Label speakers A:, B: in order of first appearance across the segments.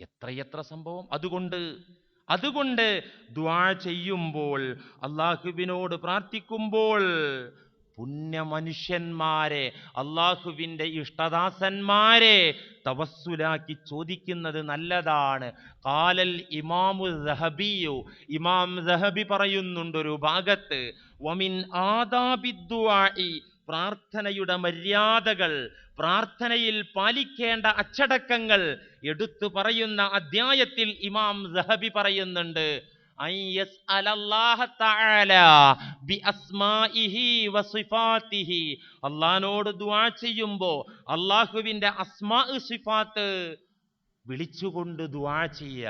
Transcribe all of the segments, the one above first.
A: എത്രയെത്ര സംഭവം. അതുകൊണ്ട് ദുആ ചെയ്യുമ്പോൾ, അള്ളാഹുവിനോട് പ്രാർത്ഥിക്കുമ്പോൾ പുണ്യ മനുഷ്യന്മാരെ, അള്ളാഹുവിൻ്റെ ഇഷ്ടദാസന്മാരെ തവസ്സുലാക്കി ചോദിക്കുന്നത് നല്ലതാണ്. ഖാലൽ ഇമാമു ദഹബിയു, ഇമാം ദഹബി പറയുന്നുണ്ടൊരു ഭാഗത്ത്, വമിൻ ആദാബിദ്ദുആഇ, പ്രാർത്ഥനയുടെ മര്യാദകൾ, പ്രാർത്ഥനയിൽ പാലിക്കേണ്ട അച്ചടക്കങ്ങൾ എടുത്തു പറയുന്ന അധ്യായത്തിൽ ഇമാം ദഹബി പറയുന്നുണ്ട്, അള്ളാഹിനോട് ദുആ ചെയ്യുമ്പോ അള്ളാഹുവിന്റെ അസ്മാ സിഫാത്ത് വിളിച്ചുകൊണ്ട് ദുആ ചെയ്യുക.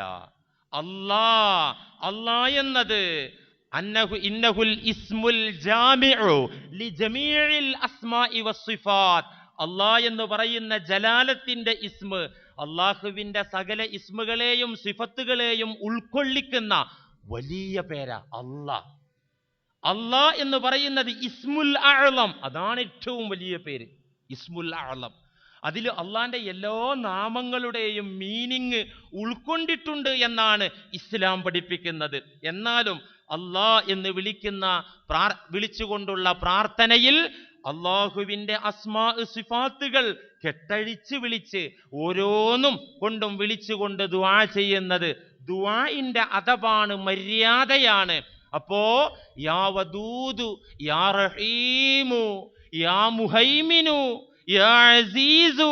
A: അല്ലാ എന്നത് ഇന്നഹുൽ ഇസ്മുൽ ജാമിഉ ലിജമീഇൽ അസ്മാഇ വസ്സിഫാത്ത്, അല്ലാഹ് എന്ന് പറയുന്ന ജലാലത്തിന്റെ ഇസ്മ, അള്ളാഹുവിന്റെ സകല ഇസ്മുകളെയും സിഫത്തുകളെയും ഉൾക്കൊള്ളിക്കുന്ന വലിയ പേരാ അല്ലാഹ് എന്ന് പറയുന്നത് ഇസ്മുൽ അഅ്ളം, അതാണ് ഏറ്റവും വലിയ പേര്, ഇസ്മുൽ അഅ്ളം. അതിൽ അള്ളാന്റെ എല്ലാ നാമങ്ങളുടെയും മീനിങ് ഉൾക്കൊണ്ടിട്ടുണ്ട് എന്നാണ് ഇസ്ലാം പഠിപ്പിക്കുന്നത്. എന്നാലും അല്ലാഹ് എന്ന് വിളിച്ചുകൊണ്ടുള്ള പ്രാർത്ഥനയിൽ അള്ളാഹുവിന്റെ അസ്മാ സിഫാത്തുകൾ കെട്ടഴിച്ച് വിളിച്ച് ഓരോന്നും കൊണ്ടും വിളിച്ചുകൊണ്ട് ദുആ ചെയ്യുന്നത് ദുആഇന്റെ അദബാണ്, മര്യാദയാണ്. അപ്പോ യാ വദൂദു യാ റഹീമു യാ മുഹൈമിനു യാ അസീസു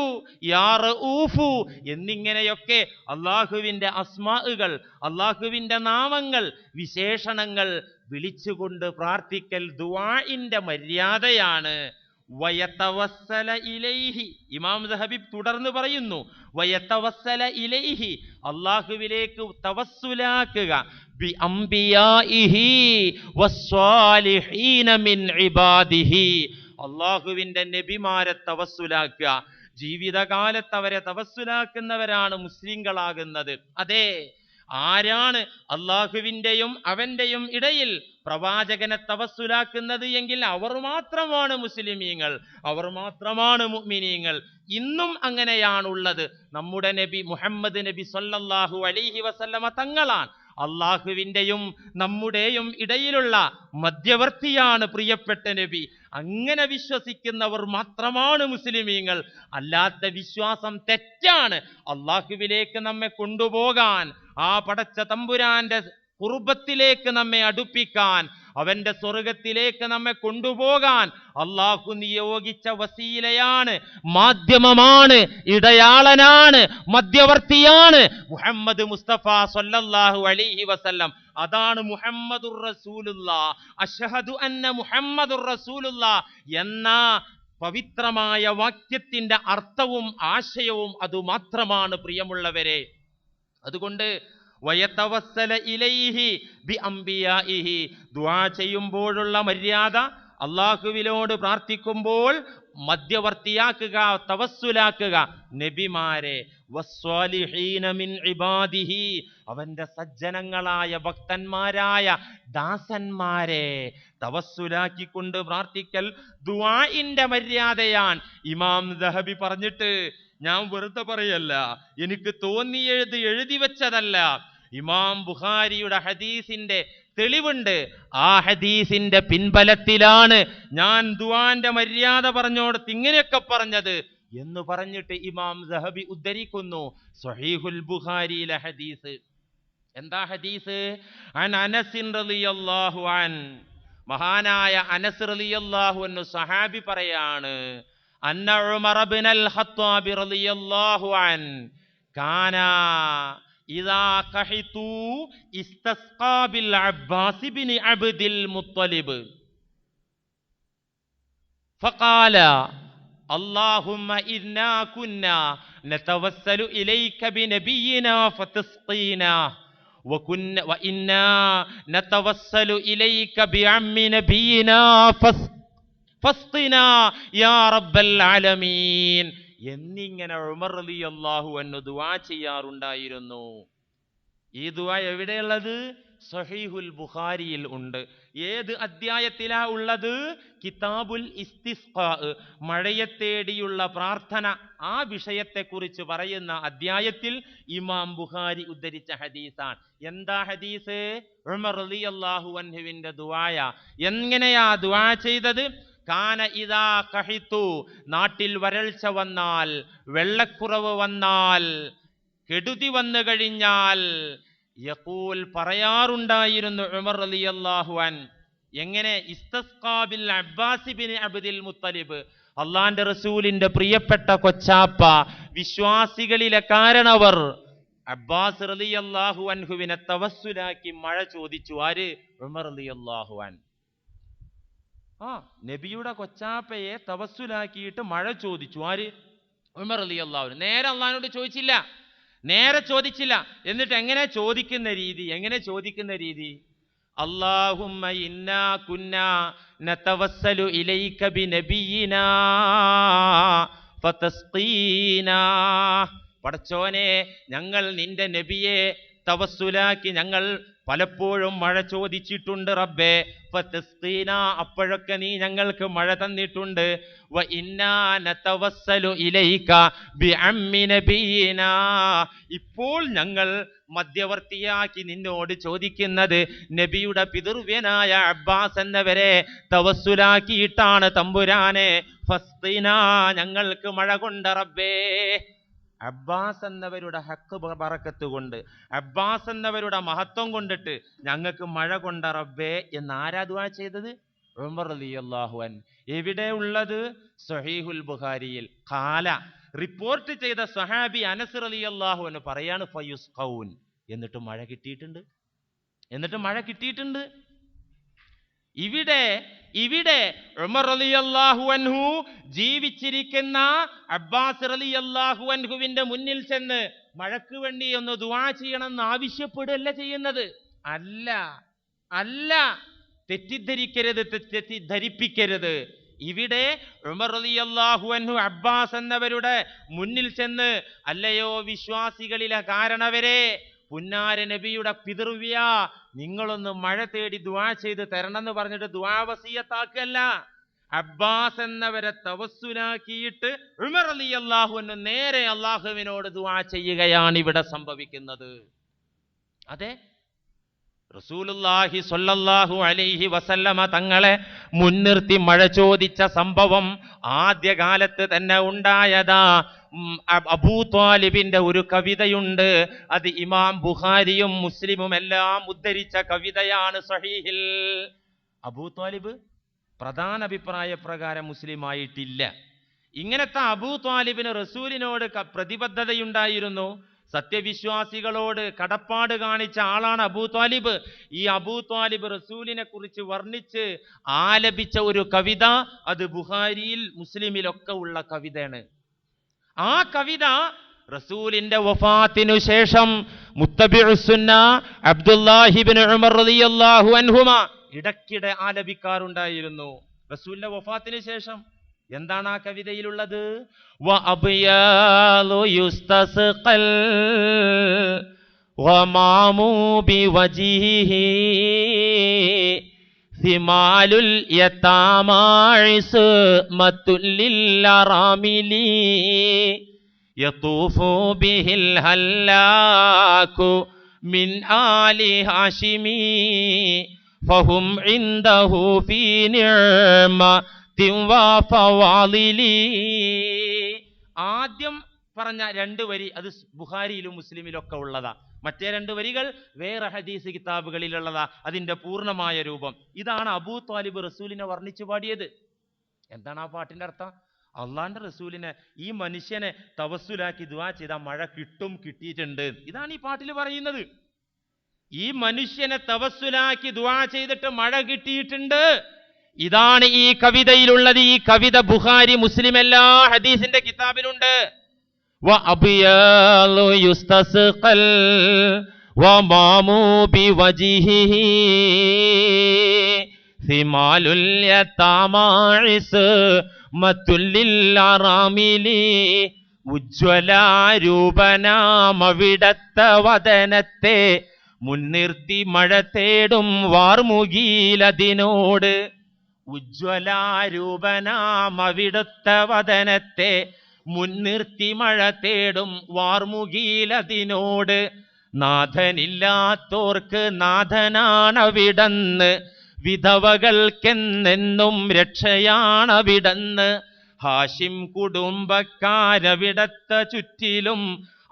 A: യാ റഊഫു എന്നിങ്ങനെയൊക്കെ അള്ളാഹുവിന്റെ അസ്മാഉകൾ, അള്ളാഹുവിന്റെ നാമങ്ങൾ, വിശേഷണങ്ങൾ വിളിച്ചുകൊണ്ട് പ്രാർത്ഥിക്കൽ ദുആഇന്റെ മര്യാദയാണ്. വയതവസ്സല ഇലൈഹി, ഇമാം ദഹബി തുടർന്ന് പറയുന്നു, വയതവസ്സല ഇലൈഹി, അള്ളാഹുവിലേക്ക് തവസ്സുലാക്കുക, ബി അംബിയാഇഹി വസ്സാലിഹീന മിൻ ഇബാദിഹി, അള്ളാഹുവിന്റെ നബിമാരെ തവസ്സുലാക്കുക. ജീവിതകാലത്ത് അവരെ തവസ്സുലാക്കുന്നവരാണ് മുസ്ലിങ്ങളാകുന്നത്. അതെ, ആരാണ് അള്ളാഹുവിൻ്റെയും അവൻ്റെയും ഇടയിൽ പ്രവാചകനെ തവസ്സുലാക്കുന്നത് എങ്കിൽ അവർ മാത്രമാണ് മുസ്ലിമീങ്ങൾ, അവർ മാത്രമാണ് മുഅ്മിനീങ്ങൾ. ഇന്നും അങ്ങനെയാണുള്ളത്. നമ്മുടെ നബി മുഹമ്മദ് നബി സല്ലല്ലാഹു അലൈഹി വസല്ലമ തങ്ങളാണ് അള്ളാഹുവിൻ്റെയും നമ്മുടെയും ഇടയിലുള്ള മധ്യവർത്തിയാണ് പ്രിയപ്പെട്ട നബി. അങ്ങനെ വിശ്വസിക്കുന്നവർ മാത്രമാണ് മുസ്ലിമീങ്ങൾ. അല്ലാത്ത വിശ്വാസം തെറ്റാണ്. അള്ളാഹുവിലേക്ക് നമ്മെ കൊണ്ടുപോകാൻ, ആ പടച്ച തമ്പുരാന്റെ ഖുർബത്തിലേക്ക് നമ്മെ അടുപ്പിക്കാൻ, അവന്റെ സ്വർഗത്തിലേക്ക് നമ്മെ കൊണ്ടുപോകാൻ അള്ളാഹു നിയോഗിച്ച വസീലയാണ്, മാധ്യമമാണ്, ഇടയാളനാണ്, മധ്യവർത്തിയാണ് മുഹമ്മദ് മുസ്തഫ സല്ലല്ലാഹു അലൈഹി വസല്ലം. അതാണ് മുഹമ്മദുർ റസൂലുള്ളാഹ്, അശ്ഹദു അന്ന മുഹമ്മദുർ റസൂലുള്ളാഹ് എന്ന പവിത്രമായ വാക്യത്തിന്റെ അർത്ഥവും ആശയവും അതുമാത്രമാണ് പ്രിയമുള്ളവരെ. അതുകൊണ്ട് വയതവസ്സല ഇലൈഹി ബി അംബിയാഇഹി, ദുആ ചെയ്യുമ്പോഴുള്ള മര്യാദ, അള്ളാഹുവിനോട് പ്രാർത്ഥിക്കുമ്പോൾ മധ്യവർത്തിയാക്കുക, തവസ്സുലാക്കുക നബിമാരെ, വസ്സാലിഹീന മിൻ ഇബാദിഹി, അവന്റെ സജ്ജനങ്ങളായ ഭക്തന്മാരായ ദാസന്മാരെ തവസ്സുലാക്കിക്കൊണ്ട് പ്രാർത്ഥിക്കൽ ദുആഇന്റെ മര്യാദയാണ്. ഇമാം ദഹബി പറഞ്ഞിട്ട് ഞാൻ വെറുതെ പറയല്ല, എനിക്ക് എഴുതി വെച്ചതല്ല. ഇമാം ബുഖാരിയുടെ ഹദീസിന്റെ തെളിവുണ്ട്. ആ ഹദീസിന്റെ പിൻബലത്തിലാണ് ഞാൻ ദുആന്റെ മര്യാദ പറഞ്ഞോടത്ത് ഇങ്ങനെയൊക്കെ പറഞ്ഞത് എന്ന് പറഞ്ഞിട്ട് ഇമാം ദഹബി ഉദ്ധരിക്കുന്നു സ്വഹീഹുൽ ബുഖാരിയിലെ ഹദീസ്. എന്താ ഹദീസ്? അൻ അനസ് റളിയല്ലാഹു അൻ, മഹാനായ അനസ് റളിയല്ലാഹു അൻഹു സഹാബി പറയാണ്, അന്ന ഉമർ ഇബ്നുൽ ഖത്താബ് റളിയല്ലാഹു അൻ കാന ഇദാ ഖഹിതു ഇസ്തസ്ഖാ ബിൽ അബ്ബാസ് ഇബ്നു അബ്ദിൽ മുത്തലിബ് ഫഖാല اللهم إنا كنا نتوسل إليك بنبينا فتسقينا وإنا نتوسل إليك بعم نبينا فاسقنا يا رب العالمين എന്നിങ്ങനെ ഉമർ റളിയല്ലാഹു അൻഹു ദുആ ചെയ്യാറുണ്ടായിരുന്നു. ഈ ദുആ എവിടെയുള്ളത്? സഹീഹുൽ ബുഖാരിയിൽ ഉണ്ട്. ഏത് അധ്യായത്തിലാ ഉള്ളത്? കിതാബുൽ ഇസ്തിസ്ഖാ, മഴയെ തേടിയുള്ള പ്രാർത്ഥന. ആ വിഷയത്തെക്കുറിച്ച് പറയുന്ന അധ്യായത്തിൽ ഇമാം ബുഖാരി ഉദ്ധരിച്ച ഹദീസാണ്. എന്താ ഹദീസ്? ഉമർ റളിയല്ലാഹു അൻഹുവിന്റെ ദുആയ. എങ്ങനെയാ ദുആ ചെയ്തത്? കാന ഇദാ ഖഹിതു, നാട്ടിൽ വരൾച്ച വന്നാൽ, വെള്ളക്കുറവ് വന്നാൽ, കെടുതി വന്നു കഴിഞ്ഞാൽ യഖൂൽ, പറയാറുണ്ടായിരുന്നു ഉമർ റളിയല്ലാഹു അൻ. എങ്ങനെ? ഇസ്തസ്ഖാ ബിൽ അബ്ബാസ് ബിൻ അബ്ദുൽ മുത്തലിബ്, അള്ളാന്റെ റസൂലിന്റെ പ്രിയപ്പെട്ട കൊച്ചാപ്പ, വിശ്വാസികളിലെ കാരണവർ അബ്ബാസ് റളിയല്ലാഹു അൻഹുവിനെ തവസ്സുലാക്കി മഴ ചോദിച്ചു. ആര്? ഉമർ റളിയല്ലാഹു അൻ. നബിയുടെ കൊച്ചാപ്പയെ തവസ്സുലാക്കിയിട്ട് മഴ ചോദിച്ചു. ആര്? ഉമർ റളിയല്ലാഹു അൻഹു. നേരെ അള്ളാഹിനോട് ചോദിച്ചില്ല, നേരെ ചോദിച്ചില്ല. എന്നിട്ട് എങ്ങനെ ചോദിക്കുന്ന രീതി? അല്ലാഹുമ്മ ഇന്നാ കുന്നാ നതവസ്സലു ഇലൈക ബിനബിയിനാ ഫതസ്ഖീനാ. പടച്ചോനെ, ഞങ്ങൾ നിന്റെ നബിയെ തവസ്സുലാക്കി ഞങ്ങൾ പലപ്പോഴും മഴ ചോദിച്ചിട്ടുണ്ട് റബ്ബേ. ഫതസ്ഖീനാ, അപ്പോഴൊക്കെ നീ ഞങ്ങൾക്ക് മഴ തന്നിട്ടുണ്ട്. വ ഇന്നാ നതവസ്സലു ഇലൈക ബിഅമ്മി നബിയിനാ, ഇപ്പോൾ ഞങ്ങൾ മധ്യവർത്തിയാക്കി നിന്നോട് ചോദിക്കുന്നത് നബിയുടെ പിതൃവ്യനായ അബ്ബാസ് എന്നവരെ തവസ്സുലാക്കിയിട്ടാണ് തമ്പുരാനെ. ഫസ്ഖീനാ, ഞങ്ങൾക്ക് മഴ കൊണ്ട് റബ്ബേ. അബ്ബാസ് എന്നവരുടെ ഹക്ക് ബറക്കത്ത് കൊണ്ട്, അബ്ബാസ് എന്നവരുടെ മഹത്വം കൊണ്ടിട്ട് ഞങ്ങൾക്ക് മഴ കൊണ്ട റബ്ബേ എന്ന് ആരാ ദുആ ചെയ്തത്? ഉമർ റളിയല്ലാഹു അൻ. എവിടെ ഉള്ളത്? സഹീഹുൽ ബുഖാരിയിൽ. ഖാല, റിപ്പോർട്ട് ചെയ്ത സഹാബി അനസ് റളിയല്ലാഹു അൻഹു പറയാണ്, ഫയുസ്ഖൗൻ, എന്നിട്ട് മഴ കിട്ടിയിട്ടുണ്ട്. ഇവിടെ ഉമർ റളിയല്ലാഹു അൻഹു ജീവിച്ചിരിക്കുന്ന അബ്ബാസ് റളിയല്ലാഹു അൻഹുവിന്റെ മുന്നിൽ ചെന്ന് മഴയ്ക്ക് വേണ്ടി ഒന്ന് ദുആ ചെയ്യണമെന്ന് ആവശ്യപ്പെടുകയല്ല ചെയ്യുന്നത്. അല്ല, തെറ്റിദ്ധരിപ്പിക്കരുത്. ഇവിടെ ഉമർ റളിയല്ലാഹു അൻഹു അബ്ബാസ് എന്നവരുടെ മുന്നിൽ ചെന്ന്, അല്ലയോ വിശ്വാസികളിലെ കാരണവരെ, പുന്നാര നബിയുടെ പിതൃവ്യ, നിങ്ങളൊന്ന് മഴ തേടി ദുആ ചെയ്ത് തരണമെന്ന് പറഞ്ഞിട്ട് ദുആ വസിയത്താക്കല്ല. അബ്ബാസ് എന്നവരെ തവസ്സുലാക്കിയിട്ട് ഉമർ റളിയല്ലാഹു അൻഹു നേരെ അല്ലാഹുവിനോട് ദുആ ചെയ്യുകയാണ് ഇവിടെ സംഭവിക്കുന്നത്. അതെ, റസൂലുള്ളാഹി സ്വല്ലല്ലാഹു അലൈഹി വസല്ലമ തങ്ങളെ മുൻനിർത്തി മഴ ചോദിച്ച സംഭവം ആദ്യകാലത്ത് തന്നെ ഉണ്ടായതാ. അബൂ ത്വാലിബിന്റെ ഒരു കവിതയുണ്ട്. അത് ഇമാം ബുഖാരിയും മുസ്ലിമും എല്ലാം ഉദ്ധരിച്ച കവിതയാണ് സഹീഹിൽ. അബൂ ത്വാലിബ് പ്രധാന അഭിപ്രായ പ്രകാരം മുസ്ലിം ആയിട്ടില്ല. ഇങ്ങനത്തെ അബൂ ത്വാലിബിന് റസൂലിനോട് പ്രതിബദ്ധതയുണ്ടായിരുന്നു. സത്യവിശ്വാസികളോട് കടപ്പാട് കാണിച്ച ആളാണ് അബൂ ത്വാലിബ്. ഈ അബൂ ത്വാലിബ് റസൂലിനെ കുറിച്ച് വർണ്ണിച്ച് ആലപിച്ച ഒരു കവിത, അത് ബുഖാരിയിൽ മുസ്ലിമിലൊക്കെ ഉള്ള കവിതയാണ്. ആ കവിത റസൂലിന്റെ വഫാത്തിനു ശേഷം മുത്തബിഉസ് സുന്ന അബ്ദുല്ലാഹി ഇബ്നു ഉമർ റളിയല്ലാഹു അൻഹുമ ഇടയ്ക്കിടെ ആലപിക്കാറുണ്ടായിരുന്നു. റസൂലിന്റെ വഫാത്തിനു ശേഷം എന്താണ് ആ കവിതയിലുള്ളത്? വ അബ്യാലു യുസ്തസ്ഖൽ വമാമു ബിവജിഹി സിമാലുൽ യതാമാഇസ് മത്തുല്ലിൽ അറാമിലി യതൂഫു ബിഹിൽ ഹല്ലാകു മിൻ ആലി ഹാഷിമി ഫഹും ഇൻദഹു ഫീ നിഅമ ആദ്യം പറഞ്ഞ രണ്ട് വരി അത് ബുഖാരിയിലും മുസ്ലിമിലും ഒക്കെ ഉള്ളതാ. മറ്റേ രണ്ട് വരികൾ വേറെ ഹദീസ് കിതാബുകളിലുള്ളതാ. അതിന്റെ പൂർണ്ണമായ രൂപം ഇതാണ്. അബൂ ത്വാലിബ് റസൂലിനെ വർണ്ണിച്ചു പാടിയത്. എന്താണ് ആ പാട്ടിന്റെ അർത്ഥം? അള്ളാന്റെ റസൂലിനെ, ഈ മനുഷ്യനെ തവസ്സുലാക്കി ദുആ ചെയ്താൽ മഴ കിട്ടിയിട്ടുണ്ട്. ഇതാണ് ഈ പാട്ടിൽ പറയുന്നത്. ഈ മനുഷ്യനെ തവസ്സുലാക്കി ദുആ ചെയ്തിട്ട് മഴ കിട്ടിയിട്ടുണ്ട്. ഇതാണ് ഈ കവിതയിലുള്ളത്. ഈ കവിത ബുഖാരി മുസ്ലിം എല്ലാ ഹദീസിന്റെ കിതാബിലുണ്ട്. വ അബ്യാലു യുസ്തസ്ഖൽ വമാമു ബിവജിഹി സിമാലുൽ യതാമാഇസ് മത്തുല്ലിൽ അറാമിലി ഉജ്വലാരൂപനാമവിടത്ത വദനത്തെ മുൻനിർത്തി മഴ തേടും വാർമുകിലതിനോട് ഉജ്ജ്വലാരൂപനാം അവിടുത്തെ വദനത്തെ മുൻനിർത്തി മഴ തേടും വാർമുകിലതിനോട് നാഥനില്ലാത്തോർക്ക് നാഥനാണവിടന്ന് വിധവകൾക്കെന്നെന്നും രക്ഷയാണവിടന്ന് ഹാഷിം കുടുംബക്കാരവിടത്തെ ചുറ്റിലും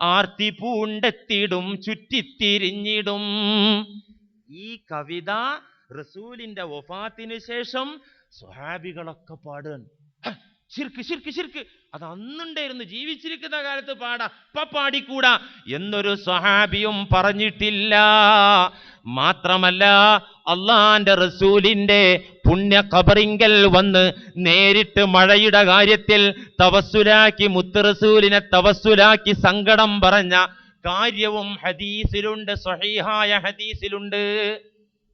A: ആർത്തി പൂണ്ടെത്തിടും ചുറ്റിത്തിരിഞ്ഞിടും. ഈ കവിത റസൂലിന്റെ വഫാത്തിന് ശേഷം സ്വഹാബികളൊക്കെ പാടുകയാണ്. ശിർക്ക് ശിർക്ക് ശിർക്ക്, അത് അന്നുണ്ടായിരുന്നു, ജീവിച്ചിരിക്കുന്ന കാലത്ത് പാടാ, ഇപ്പൊ പാടിക്കൂടാ എന്നൊരു സ്വഹാബിയും പറഞ്ഞിട്ടില്ല. മാത്രമല്ല അള്ളാന്റെ റസൂലിന്റെ പുണ്യ ഖബറിങ്കൽ വന്ന് നേരിട്ട് മഴയുടെ കാര്യത്തിൽ തവസ്സുലാക്കി, മുത്ത് റസൂലിനെ തവസ്സുലാക്കി സങ്കടം പറഞ്ഞ കാര്യവും ഹദീസിലുണ്ട്, സ്വഹീഹായ ഹദീസിലുണ്ട്.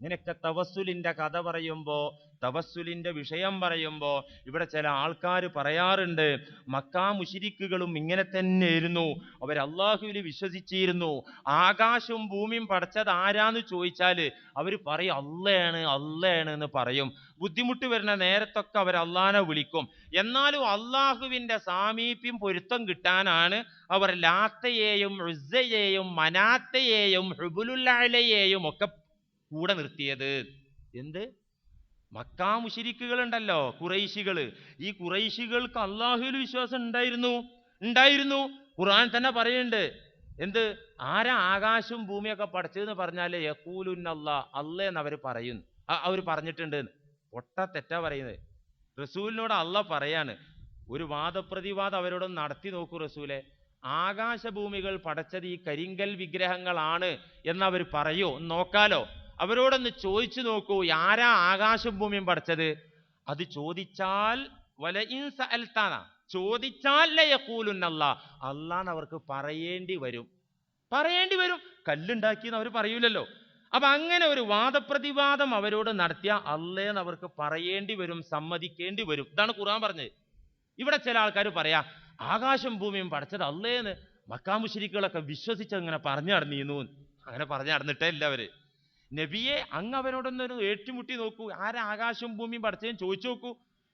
A: നിനക്ക് തവസ്സുലിന്റെ കഥ പറയുമ്പോ, തവസ്സുലിന്റെ വിഷയം പറയുമ്പോ ഇവിടെ ചില ആൾക്കാർ പറയാറുണ്ട്, മക്കാ മുശ്രിക്കുകളും ഇങ്ങനെ തന്നെയായിരുന്നു, അവർ അള്ളാഹുവിൽ വിശ്വസിച്ചിരുന്നു, ആകാശവും ഭൂമിയും പടച്ചത് ആരാന്ന് ചോദിച്ചാല് അവർ പറയും അള്ളയാണ് അള്ളയാണ് എന്ന് പറയും. ബുദ്ധിമുട്ട് വരുന്ന നേരത്തൊക്കെ അവർ അള്ളാനെ വിളിക്കും. എന്നാലും അള്ളാഹുവിന്റെ സാമീപ്യം പൊരുത്തം കിട്ടാനാണ് അവർ ലാത്തയെയും ഉസ്സയെയും മനാത്തയെയും ഹുബുലുൽ അലയെയും ഒക്കെ കൂടെ നിർത്തിയത്. എന്ത്? മക്കാ മുശ്രിക്കുകൾ ഉണ്ടല്ലോ, ഖുറൈശികള്, ഈ ഖുറൈശികൾക്ക് അള്ളാഹുവിൽ വിശ്വാസം ഉണ്ടായിരുന്നു. ഖുർആൻ തന്നെ പറയുന്നുണ്ട്, എന്ത്? ആരാ ആകാശവും ഭൂമിയൊക്കെ പടച്ചതെന്ന് പറഞ്ഞാല് യഖൂലുന്നല്ലാ, അള്ളേന്ന് അവർ പറയും, അവർ പറഞ്ഞിട്ടുണ്ട്. പൊട്ട തെറ്റാ പറയുന്നത്. റസൂലിനോട് അള്ളാഹ് പറയാണ്, ഒരു വാദപ്രതിവാദം അവരോടൊന്ന് നടത്തി നോക്കൂ റസൂലെ, ആകാശഭൂമികൾ പടച്ചത് ഈ കരിങ്കൽ വിഗ്രഹങ്ങളാണ് എന്നവർ പറയോ? നോക്കാലോ. അവരോടൊന്ന് ചോദിച്ചു നോക്കൂ, ആരാ ആകാശവും ഭൂമിയും പഠിച്ചത്? അത് ചോദിച്ചാൽ ചോദിച്ചാൽ അള്ളാന്ന് അവർക്ക് പറയേണ്ടി വരും. കല്ലുണ്ടാക്കിയെന്ന് അവർ പറയൂലല്ലോ. അപ്പൊ അങ്ങനെ ഒരു വാദപ്രതിവാദം അവരോട് നടത്തിയ അള്ളേന്ന് അവർക്ക് പറയേണ്ടി വരും, സമ്മതിക്കേണ്ടി വരും. ഇതാണ് ഖുർആൻ പറഞ്ഞത്. ഇവിടെ ചില ആൾക്കാർ പറയാ ആകാശം ഭൂമിയും പഠിച്ചത് അള്ളേന്ന് മക്കാ മുശ്രിക്കുകളൊക്കെ വിശ്വസിച്ചങ്ങനെ പറഞ്ഞു നടന്നിരുന്നു. അങ്ങനെ പറഞ്ഞു നടന്നിട്ടേ ഇല്ല അവര്. നബിയെ, അങ്ങ് അവരോടൊന്നൊരു ഏറ്റുമുട്ടി നോക്കൂ, ആരാ ആകാശവും ഭൂമിയും പഠിച്ചതെന്ന് ചോദിച്ചു നോക്കൂ.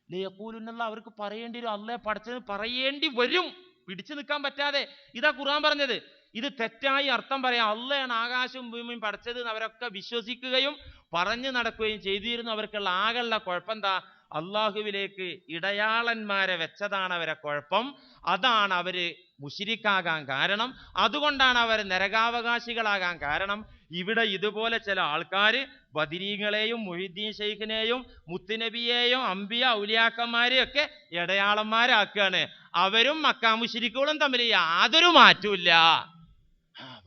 A: ലേഖൂലുള്ള അവർക്ക് പറയേണ്ടി വരും, അള്ളേ പഠിച്ചതെന്ന് പറയേണ്ടി വരും, പിടിച്ചു നിൽക്കാൻ പറ്റാതെ. ഇതാ ഖുർആൻ പറഞ്ഞത്. ഇത് തെറ്റായി അർത്ഥം പറയാം, അള്ളയാണ് ആകാശവും ഭൂമിയും പഠിച്ചത് എന്ന് അവരൊക്കെ വിശ്വസിക്കുകയും പറഞ്ഞു നടക്കുകയും ചെയ്തിരുന്നു. അവർക്കുള്ള ആകെയുള്ള കുഴപ്പം എന്താ? അള്ളാഹുവിലേക്ക് ഇടയാളന്മാരെ വെച്ചതാണ് അവരെ കുഴപ്പം. അതാണ് അവര് മുശ്രിക്കാകാൻ കാരണം. അതുകൊണ്ടാണ് അവർ നരകാവകാശികളാകാൻ കാരണം. ഇവിടെ ഇതുപോലെ ചില ആൾക്കാർ ബദരീങ്ങളെയും മുഹീദ്ദീൻ ശൈഖിനെയും മുത്തുനബിയെയും അമ്പിയ ഔലിയാക്കന്മാരെയും ഒക്കെ ഇടയാളന്മാരാക്കുകയാണ്. അവരും മക്കാ മുശ്രിക്കുകളും തമ്മിൽ യാതൊരു മാറ്റമില്ല.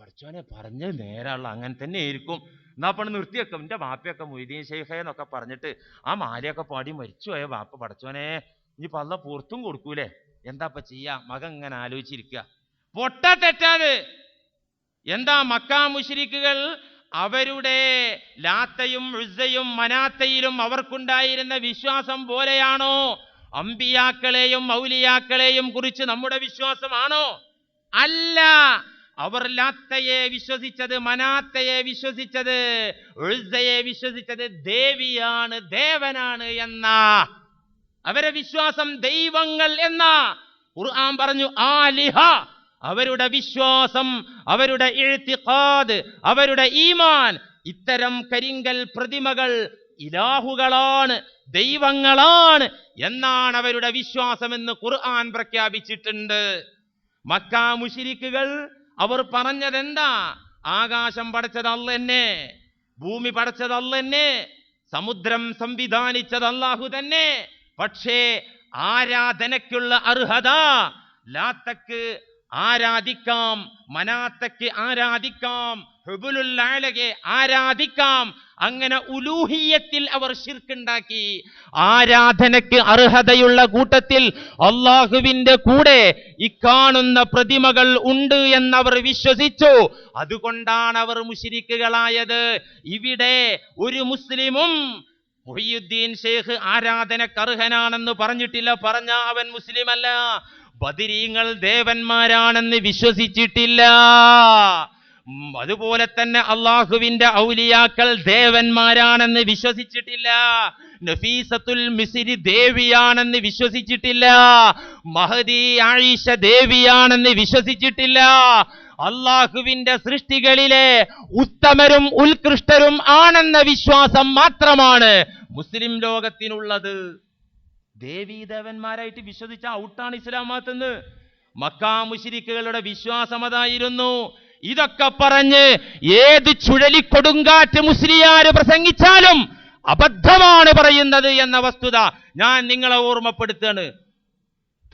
A: പഠിച്ചോനെ പറഞ്ഞ് നേരാള, അങ്ങനെ തന്നെ ആയിരിക്കും. എന്നാ പണി നിർത്തിയൊക്കെ എൻ്റെ വാപ്പയൊക്കെ മുഹീദ്ദീൻ ശൈഖേ എന്നൊക്കെ പറഞ്ഞിട്ട് ആ മാലയൊക്കെ പാടി മരിച്ചുപോയ വാപ്പ, പഠിച്ചോനെ ഇനിയിപ്പോൾ അള്ള പുറത്തും കൊടുക്കൂലേ, എന്താപ്പ ചെയ്യാ? മകൻ ഇങ്ങനെ ആലോചിച്ചിരിക്കുക. പൊട്ട തെറ്റാത്. എന്താ മക്കാ മുശ്രിക്കുകൾ അവരുടെ ലാത്തയും ഉസ്സയും മനാത്തയിലും അവർക്കുണ്ടായിരുന്ന വിശ്വാസം പോലെയാണോ അമ്പിയാക്കളെയും ഔലിയാക്കളെയും കുറിച്ച് നമ്മുടെ വിശ്വാസമാണോ? അല്ല. അവർ ലാത്തയെ വിശ്വസിച്ചത്, മനാത്തയെ വിശ്വസിച്ചത്, ഉസ്സയെ വിശ്വസിച്ചത് ദേവിയാണ്, ദേവനാണ് എന്ന അവരെ വിശ്വാസം ദൈവങ്ങൾ എന്ന. ഖുർആൻ പറഞ്ഞു ആലിഹ. അവരുടെ വിശ്വാസം, അവരുടെ ഇഅ്തിഖാദ്, അവരുടെ ഈമാൻ ഇത്തരം കരിങ്കൽ പ്രതിമകൾ ഇലാഹുകളാണ്, ദൈവങ്ങളാണ് എന്നാണ് അവരുടെ വിശ്വാസമെന്ന് ഖുർആൻ പ്രഖ്യാപിച്ചിട്ടുണ്ട്. മക്കാ മുശ്രിക്കുകൾ അവർ പറഞ്ഞതെന്താ? ആകാശം പടച്ചത് അല്ലാഹ്, ഭൂമി പടച്ചത് അല്ലാഹ്, സമുദ്രം സംവിധാനിച്ചത് അല്ലാഹു തന്നെ. പക്ഷേ ആരാധനയ്ക്കുള്ള അർഹത ലാത്തക്ക് ആരാധിക്കാം, മനാത്തക്ക് ആരാധിക്കാം, ഹുബുലുൽ അലയെ ആരാധിക്കാം. അങ്ങനെ ഉലൂഹിയത്തിൽ അവർ ശിർക്കുണ്ടാക്കി. ആരാധനയ്ക്ക് അർഹതയുള്ള കൂട്ടത്തിൽ അള്ളാഹുവിന്റെ കൂടെ ഇക്കാണുന്ന പ്രതിമകൾ ഉണ്ട് എന്നവർ വിശ്വസിച്ചു. അതുകൊണ്ടാണ് അവർ മുശ്രിക്കുകളായത്. ഇവിടെ ഒരു മുസ്ലിമും മുഹിയുദ്ദീൻ ഷേഖ് ആരാധനക്ക് അർഹനാണെന്ന് പറഞ്ഞിട്ടില്ല. പറഞ്ഞ അവൻ മുസ്ലിം അല്ല. ബദരീങ്ങൾ ദേവന്മാരാണെന്ന് വിശ്വസിച്ചിട്ടില്ല. അതുപോലെ തന്നെ അള്ളാഹുവിന്റെ ഔലിയാക്കൾ ദേവന്മാരാണെന്ന് വിശ്വസിച്ചിട്ടില്ല. നഫീസത്തുൽ മിസ്രി ദേവിയാണെന്ന് വിശ്വസിച്ചിട്ടില്ല. മഹദി ആയിഷ ദേവിയാണെന്ന് വിശ്വസിച്ചിട്ടില്ല. അള്ളാഹുവിന്റെ സൃഷ്ടികളിലെ ഉത്തമരും ഉത്കൃഷ്ടരും ആണെന്ന വിശ്വാസം മാത്രമാണ് മുസ്ലിം ലോകത്തിനുള്ളത്. ദേവീദേവന്മാരായിട്ട് വിശ്വസിച്ച ഔട്ടാണ് ഇസ്ലാമകത്തുനിന്ന്. മക്കാ മുശ്രിക്കുകളുടെ വിശ്വാസം അതായിരുന്നു. ഇതൊക്കെ പറഞ്ഞ് ഏത് ചുഴലിക്കൊടുങ്കാറ്റ് മുസ്ലിയാര് പ്രസംഗിച്ചാലും അബദ്ധമാണ് പറയുന്നത് എന്ന വസ്തുത ഞാൻ നിങ്ങളെ ഓർമ്മപ്പെടുത്താണ്.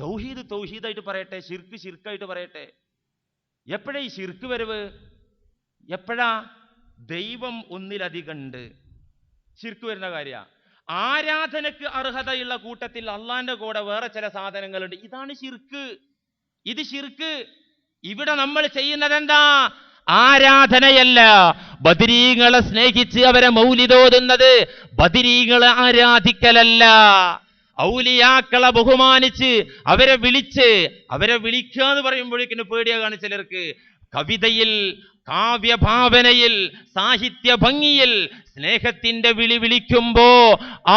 A: തൗഹീദ് തൗഹീദായിട്ട് പറയട്ടെ, ശിർക്ക് ശിർക്കായിട്ട് പറയട്ടെ. എപ്പോഴാ ഈ ശിർക്ക് വരവ്? എപ്പോഴാ? ദൈവം ഒന്നിലധികം ഉണ്ട്, ശിർക്ക് വരുന്ന കാര്യ. ആരാധനക്ക് അർഹതയുള്ള കൂട്ടത്തിൽ അള്ളാന്റെ കൂടെ വേറെ ചില സാധനങ്ങളുണ്ട്. ഇതാണ് ശിർക്ക്. ഇത് ശിർക്ക്. ഇവിടെ നമ്മൾ ചെയ്യുന്നത് എന്താ? ആരാധനയല്ല. ബദരീങ്ങളെ സ്നേഹിച്ച് അവരെ മൗലിദോതുന്നത് ബദരീങ്ങളെ ആരാധിക്കലല്ല. ഔലിയാക്കളെ ബഹുമാനിച്ച് അവരെ വിളിക്കുക എന്ന് പറയുമ്പോഴേക്കിന് പേടിയാകാണ് ചിലർക്ക്. കവിതയിൽ, കാവ്യഭാവനയിൽ, സാഹിത്യ ഭംഗിയിൽ സ്നേഹത്തിന്റെ വിളി വിളിക്കുമ്പോ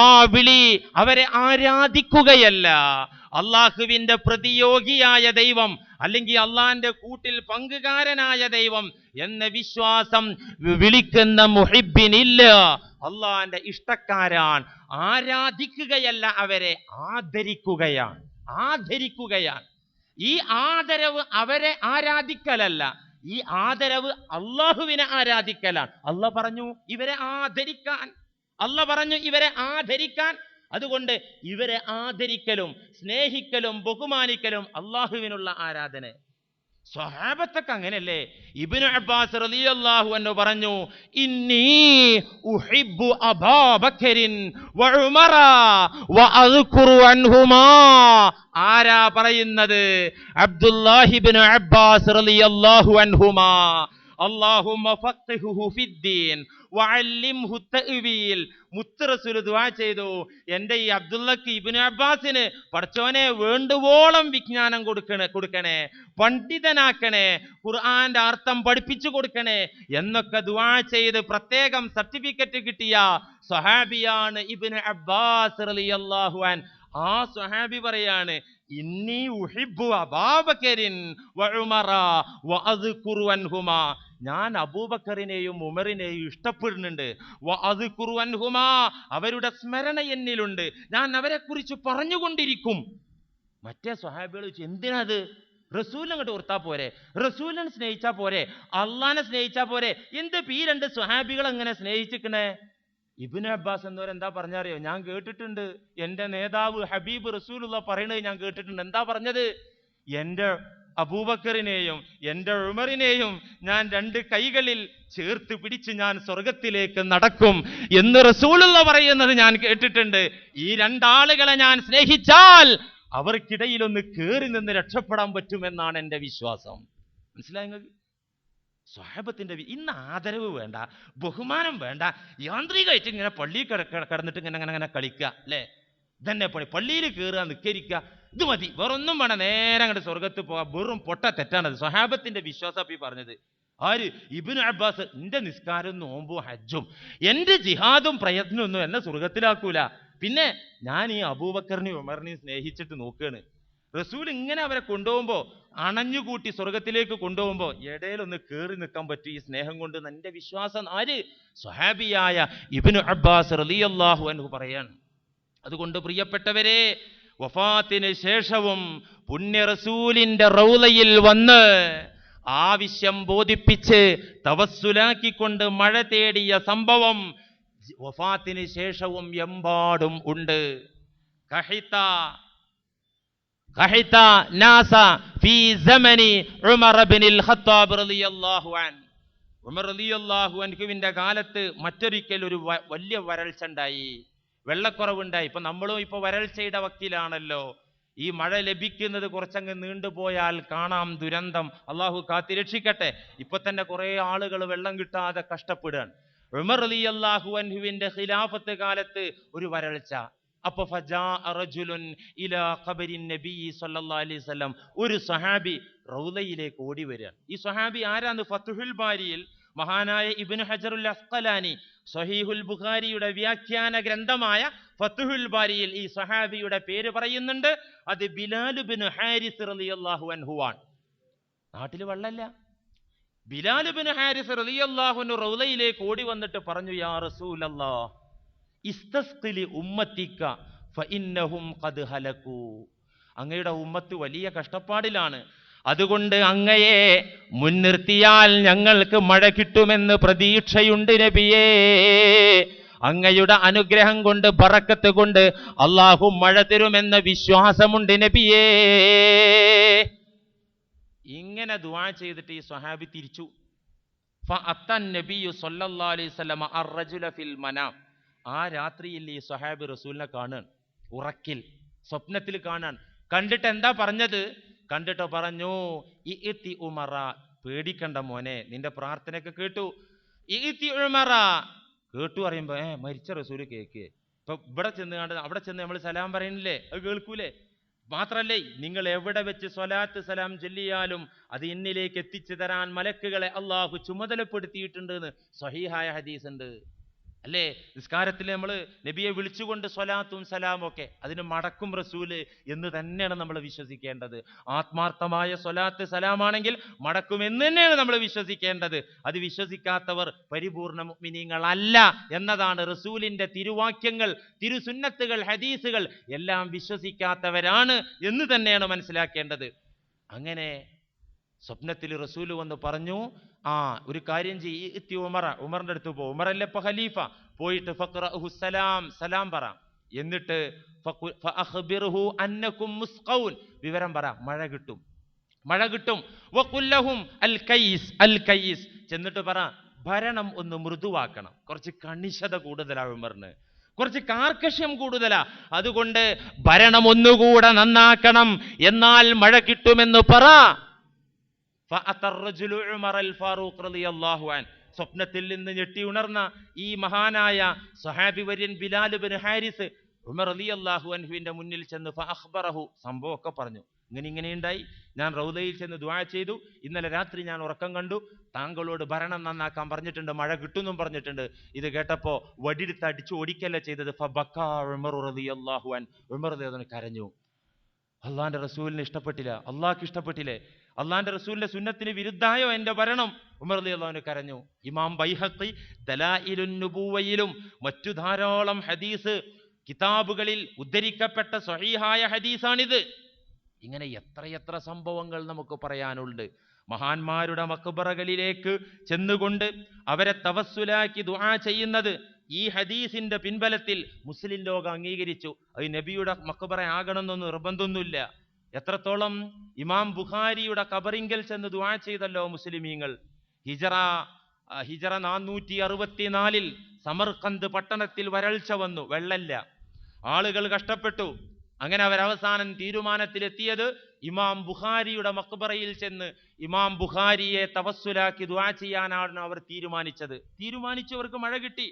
A: ആ വിളി അവരെ ആരാധിക്കുകയല്ല. അള്ളാഹുവിന്റെ പ്രതിയോഗിയായ ദൈവം അല്ലെങ്കിൽ അള്ളാന്റെ കൂട്ടിൽ പങ്കുകാരനായ ദൈവം എന്ന വിശ്വാസം വിളിക്കുന്ന മുഹിബ്ബിനില്ല. അള്ളാന്റെ ഇഷ്ടക്കാരാണ്. ആരാധിക്കുകയല്ല, അവരെ ആദരിക്കുകയാണ്. ഈ ആദരവ് അവരെ ആരാധിക്കലല്ല, ഈ ആദരവ് അള്ളാഹുവിനെ ആരാധിക്കലാണ്. അള്ളാഹ് പറഞ്ഞു ഇവരെ ആദരിക്കാൻ. അതുകൊണ്ട് ഇവരെ ആദരിക്കലും സ്നേഹിക്കലും ബഹുമാനിക്കലും അള്ളാഹുവിനുള്ള ആരാധന. സ്വഹാബത്തൊക്കെ അങ്ങനെയല്ലേ? ഇബ്നു അബ്ബാസ് റളിയല്ലാഹു അൻഹു പറഞ്ഞു, ഇന്നി ഉഹിബ്ബു അബൂബക്കറിൻ വ ഉമറ വ അദ്കുറു അൻഹുമാ. ആരാ പറയുന്നത്? അബ്ദുല്ലാഹി ഇബ്നു അബ്ബാസ് റളിയല്ലാഹു അൻഹുമാ. അല്ലാഹുമ്മ ഫഖ്ഹിഹു ഫിദ്ദീൻ വഅല്ലിംഹു തഅ്വീൽ. മുത്ത് റസൂൽ ദുആ ചെയ്തു, എൻ്റെ ഈ അബ്ദുള്ളക്ക് ഇബ്നു അബ്ബാസിന് പടച്ചോനെ വേണ്ടുവോളം വിജ്ഞാനം കൊടുക്കണേ, പണ്ഡിതനാക്കണേ, ഖുർആന്റെ അർത്ഥം പഠിപ്പിച്ചു കൊടുക്കണേ എന്നൊക്കെ ദുആ ചെയ്ത് പ്രത്യേകം സർട്ടിഫിക്കറ്റ് കിട്ടിയ സ്വഹാബിയാണ് ഇബ്നു അബ്ബാസ് റളിയല്ലാഹു അൻഹു. ആ സ്വഹാബി പറയാണ്, ഇന്നി ഉഹിബ്ബു അബൂബക്കറിൻ വ ഉമറ വ അദ്കുറു അൻഹുമാ. ഞാൻ അബൂബക്കറിനെയും ഉമറിനെയും ഇഷ്ടപ്പെടുന്നുണ്ട്. വ അദ്കുറു അൻഹുമാ, അവരുടെ സ്മരണ എന്നിലുണ്ട്, ഞാൻ അവരെ കുറിച്ച് പറഞ്ഞുകൊണ്ടിരിക്കും. മറ്റേ സ്വഹാബികൾ ചോദിച്ചു, എന്തിനത്? റസൂലിനെ അങ്ങോട്ട് ഓർത്താ പോരെ, റസൂലിനെ സ്നേഹിച്ചാ പോരെ, അള്ളാനെ സ്നേഹിച്ചാ പോരെ, എന്ത് ഈ രണ്ട് സ്വഹാബികൾ എങ്ങനെ സ്നേഹിച്ചിക്കണേ? Ibn Abbas എന്നവരെന്താ പറഞ്ഞറിയോ? ഞാൻ കേട്ടിട്ടുണ്ട്, എൻ്റെ നേതാവ് ഹബീബ് റസൂലുള്ള പറയണത് ഞാൻ കേട്ടിട്ടുണ്ട്. എന്താ പറഞ്ഞത്? എൻ്റെ അബൂബക്കറിനെയും എൻ്റെ ഉമറിനെയും ഞാൻ രണ്ട് കൈകളിൽ ചേർത്ത് പിടിച്ച് ഞാൻ സ്വർഗത്തിലേക്ക് നടക്കും എന്ന് റസൂലുള്ള പറയുന്നത് ഞാൻ കേട്ടിട്ടുണ്ട്. ഈ രണ്ടാളുകളെ ഞാൻ സ്നേഹിച്ചാൽ അവർക്കിടയിലൊന്ന് കയറി നിന്ന് രക്ഷപ്പെടാൻ പറ്റുമെന്നാണ് എൻ്റെ വിശ്വാസം. മനസ്സിലായെങ്കിൽ സ്വഹാബത്തിന്റെ ഇന്ന് ആദരവ് വേണ്ട, ബഹുമാനം വേണ്ട, യാന്ത്രികമായിട്ട് ഇങ്ങനെ പള്ളിയിൽ കിടന്നിട്ട് ഇങ്ങനെ കളിക്കുക അല്ലേ? ഇതന്നെ പണി. പള്ളിയിൽ കയറുക, നിസ്കരിക്കുക, ഇത് മതി, വേറൊന്നും വേണം, നേരെ അങ്ങോട്ട് സ്വർഗത്ത് പോകാം. വെറും പൊട്ട തെറ്റാണത്. സ്വഹാബത്തിന്റെ വിശ്വാസം ഈ പറഞ്ഞത്. ആര്? Ibn Abbas. എൻ്റെ നിസ്കാരവും നോമ്പും ഹജ്ജും എൻ്റെ ജിഹാദും പ്രയത്നമൊന്നും എന്നെ സ്വർഗത്തിലാക്കൂല. പിന്നെ ഞാൻ ഈ അബൂബക്കറിനെയും ഉമറിനെയും സ്നേഹിച്ചിട്ട് നോക്കുകയാണ്. റസൂൽ ഇങ്ങനെ അവരെ കൊണ്ടുപോകുമ്പോൾ, അണഞ്ഞുകൂട്ടി സ്വർഗത്തിലേക്ക് കൊണ്ടുപോകുമ്പോൾ ഇടയിലൊന്ന് കയറി നിൽക്കാൻ പറ്റും ഈ സ്നേഹം കൊണ്ട്. എൻ്റെ വിശ്വാസം. ആര്? സ്വഹാബിയായ ഇബ്നു അബ്ബാസ് റളിയല്ലാഹു അൻഹു പറയാണ്. അതുകൊണ്ട് പ്രിയപ്പെട്ടവരെ, വഫാത്തിന് ശേഷവും പുണ്യ റസൂലിന്റെ റൗളയിൽ വന്ന് ആവശ്യം ബോധിപ്പിച്ച് തവസ്സുലാക്കിക്കൊണ്ട് മഴ തേടിയ സംഭവം വഫാത്തിന് ശേഷവും എമ്പാടും ഉണ്ട്. ഖഹിത നാസ ഫീ സമനി ഉമർ ഇബ്നുൽ ഖത്താബ് റളിയല്ലാഹു അൻഹു. ഉമർ റളിയല്ലാഹു അൻഹുവിന്റെ കാലത്ത് മറ്റൊരിക്കൽ ഒരു വലിയ വരൾച്ച ഉണ്ടായി, വെള്ളക്കുറവുണ്ടായി. ഇപ്പൊ നമ്മളും ഇപ്പൊ വരൾച്ചയുടെ വക്കിലാണല്ലോ. ഈ മഴ ലഭിക്കുന്നത് കുറച്ചങ്ങ് നീണ്ടുപോയാൽ കാണാം ദുരന്തം. അള്ളാഹു കാത്തിരക്ഷിക്കട്ടെ. ഇപ്പൊ തന്നെ കുറെ ആളുകൾ വെള്ളം കിട്ടാതെ കഷ്ടപ്പെടുകയാണ്. ഉമർ റളിയല്ലാഹു അൻഹുവിന്റെ ഖിലാഫത്ത് കാലത്ത് ഒരു വരൾച്ച. അപ്പൊ ഫജാഅ റജുലുൻ ഇലാ ഖബരിൻ നബി സല്ലല്ലാഹു അലൈഹി വസല്ലം, ഒരു സഹാബി റൗദയിലേക്ക് ഓടി വരികയാണ്. ഈ സ്വഹാബി ആരാന്ന് ഫത്ഹുൽ ബാരിയിൽ മഹാനായ ഇബ്നു ഹജറുൽ അസ്ഖലാനി സ്വഹീഹുൽ ബുഖാരിയുടെ വ്യാഖ്യാന ഗ്രന്ഥമായ ഫത്ഹുൽ ബാരിയിൽ ഈ സ്വഹാബിയുടെ പേര് പറയുന്നുണ്ട്. അത് ബിലാൽ ഇബ്നു ഹാരിസ് റളിയല്ലാഹു അൻഹു ആണ്. നാട്ടിൽ വെള്ളമില്ല. ബിലാൽ ഇബ്നു ഹാരിസ് റളിയല്ലാഹു അൻഹു റൗദയിലേക്ക് ഓടി വന്നിട്ട് പറഞ്ഞു, യാ റസൂലല്ലാഹ് ഇസ്തസ്ഖിലി ഉമ്മത്തിക ഫഇന്നഹും ഖദ് ഹലകൂ. അങ്ങയുടെ ഉമ്മത്ത് വലിയ കഷ്ടപ്പാടിലാണ്, അതുകൊണ്ട് അങ്ങയെ മുൻനിർത്തിയാൽ ഞങ്ങൾക്ക് മഴ കിട്ടുമെന്ന് പ്രതീക്ഷയുണ്ട് നബിയേ. അങ്ങയുടെ അനുഗ്രഹം കൊണ്ട് ബറക്കത്ത് കൊണ്ട് അല്ലാഹു മഴ തരുമെന്ന വിശ്വാസമുണ്ട് നബിയേ. ഇങ്ങനെ ദുആ ചെയ്തിട്ട് ഈ സ്വഹാബി തിരിച്ചു. ഫഅത്തൻ നബിയു സ്വല്ലല്ലാഹു അലൈഹി വസല്ലമ അർറജുല ഫിൽ മനാം. ആ രാത്രിയിൽ ഈ സ്വഹാബി റസൂലിനെ കാണാൻ, ഉറക്കിൽ സ്വപ്നത്തിൽ കാണാൻ. കണ്ടിട്ട് എന്താ പറഞ്ഞത്? കണ്ടിട്ട് പറഞ്ഞു, ഇഅ്തി ഉമറ, പേടിക്കണ്ട മോനെ, നിന്റെ പ്രാർത്ഥനയൊക്കെ കേട്ടു. ഇഅ്തി ഉമറ, കേട്ടു പറയുമ്പോ മരിച്ച റസൂല് കേക്ക്. ഇപ്പൊ ഇവിടെ ചെന്ന് കണ്ട് അവിടെ ചെന്ന് നമ്മൾ സലാം പറയുന്നില്ലേ, അത് കേൾക്കൂലേ? മാത്രല്ലേ, നിങ്ങൾ എവിടെ വെച്ച് സ്വലാത്ത് സലാം ചൊല്ലിയാലും അത് എന്നിലേക്ക് എത്തിച്ചു തരാൻ മലക്കുകളെ അള്ളാഹു ചുമതലപ്പെടുത്തിയിട്ടുണ്ട് എന്ന് സ്വഹീഹായ ഹദീസ് ഉണ്ട് അല്ലേ? നിസ്കാരത്തിൽ നമ്മൾ നബിയെ വിളിച്ചുകൊണ്ട് സ്വലാത്തും സലാമും ഒക്കെ അതിന് മടക്കും റസൂല് എന്ന് തന്നെയാണ് നമ്മൾ വിശ്വസിക്കേണ്ടത്. ആത്മാർത്ഥമായ സ്വലാത്ത് സലാമാണെങ്കിൽ മടക്കും എന്ന് തന്നെയാണ് നമ്മൾ വിശ്വസിക്കേണ്ടത്. അത് വിശ്വസിക്കാത്തവർ പരിപൂർണ മുഅ്മിനീങ്ങളല്ല എന്നതാണ്. റസൂലിന്റെ തിരുവാക്യങ്ങൾ, തിരുസുന്നത്തുകൾ, ഹദീസുകൾ എല്ലാം വിശ്വസിക്കാത്തവരാണ് എന്ന് തന്നെയാണ് മനസ്സിലാക്കേണ്ടത്. അങ്ങനെ സ്വപ്നത്തിൽ റസൂല് വന്ന് പറഞ്ഞു, ഒരു കാര്യം ചെയ്യ്, ഉമറിന്റെ അടുത്ത് പോ, ഉമറല്ലേ ഇപ്പൊ ഖലീഫ, പോയിട്ട് ഫഖ്റഉഹു സലാം, സലാം പറ, എന്നിട്ട് ഫഅഖ്ബിർഹു അന്നകും മുസ്ഖൗൻ, വിവരം പറ, മഴ കിട്ടും, മഴ കിട്ടും. വഖുൽ ലഹും അൽ കൈസ്, അൽ കൈസ്, ചെന്നിട്ട് പറ ഭരണം ഒന്ന് മൃദുവാക്കണം. കുറച്ച് കണിശത കൂടുതലാ ഉമറിന്, കുറച്ച് കാർക്കശ്യം കൂടുതലാ, അതുകൊണ്ട് ഭരണം ഒന്നുകൂടെ നന്നാക്കണം, എന്നാൽ മഴ കിട്ടുമെന്ന് പറ. സ്വപ്നത്തിൽ നിന്ന് ഞെട്ടി ഉണർന്ന ഈ മഹാനായ സ്വഹാബി വര്യൻ ബിലാൽ ഇബ്നു ഹാരിസ് ഉമർ റളിയല്ലാഹു അൻഹുവിന്റെ മുന്നിൽ ചെന്ന് ഫഅഖ്ബറഹു, സംഭവമൊക്കെ പറഞ്ഞു. ഇങ്ങനെ ഉണ്ടായി, ഞാൻ റൗദയിൽ ചെന്ന് ദുആ ചെയ്തു, ഇന്നലെ രാത്രി ഞാൻ ഉറക്കം കണ്ടു, താങ്കളോട് ഭരണം നന്നാക്കാൻ പറഞ്ഞിട്ടുണ്ട്, മഴ കിട്ടുമെന്നും പറഞ്ഞിട്ടുണ്ട്. ഇത് കേട്ടപ്പോ വടിയെടുത്ത് അടിച്ചു ഓടിക്കല്ല ചെയ്തത്. ഫബക്കാ ഉമർ റളിയല്ലാഹു അൻഹു, ഉമർ റളിയല്ലാഹു കരഞ്ഞു. അള്ളാന്റെ റസൂലിന് ഇഷ്ടപ്പെട്ടില്ല, അള്ളാഹ്ക്ക് ഇഷ്ടപ്പെട്ടില്ലേ, അള്ളാന്റെ റസൂലിന്റെ സുന്നത്തിന് വിരുദ്ധായോ എന്റെ ഭരണം? ഉമർ റളിയല്ലാഹു അൻഹു കരഞ്ഞു. ഇമാം ബൈഹഖി ദലായിലുൻ നുബുവയിലും മറ്റു ധാരാളം ഹദീസ് കിതാബുകളിൽ ഉദ്ധരിക്കപ്പെട്ട സ്വഹീഹായ ഹദീസാണിത്. ഇങ്ങനെ എത്രയെത്ര സംഭവങ്ങൾ നമുക്ക് പറയാനുണ്ട്. മഹാന്മാരുടെ മഖ്ബറകളിലേക്ക് ചെന്നുകൊണ്ട് അവരെ തവസ്സുലാക്കി ദുആ ചെയ്യുന്നത് ഈ ഹദീസിന്റെ പിൻബലത്തിൽ മുസ്ലിം ലോകം അംഗീകരിച്ചു. അത് നബിയുടെ മഖ്ബറ ആകണമെന്നൊന്നും നിർബന്ധമൊന്നുമില്ല. എത്രത്തോളം ഇമാം ബുഖാരിയുടെ ഖബറിങ്കൽ ചെന്ന് ദുആ ചെയ്തല്ലോ മുസ്ലിമീങ്ങൾ. ഹിജറ 464 സമർഖന്ത് പട്ടണത്തിൽ വരൾച്ച വന്നു, വെള്ളമില്ല, ആളുകൾ കഷ്ടപ്പെട്ടു. അങ്ങനെ അവരവസാനം തീരുമാനത്തിലെത്തിയത് ഇമാം ബുഖാരിയുടെ മഖ്ബറയിൽ ചെന്ന് ഇമാം ബുഖാരിയെ തവസ്സുലാക്കി ദുആ ചെയ്യാനാണ് അവർ തീരുമാനിച്ചവർക്ക് മഴ കിട്ടി.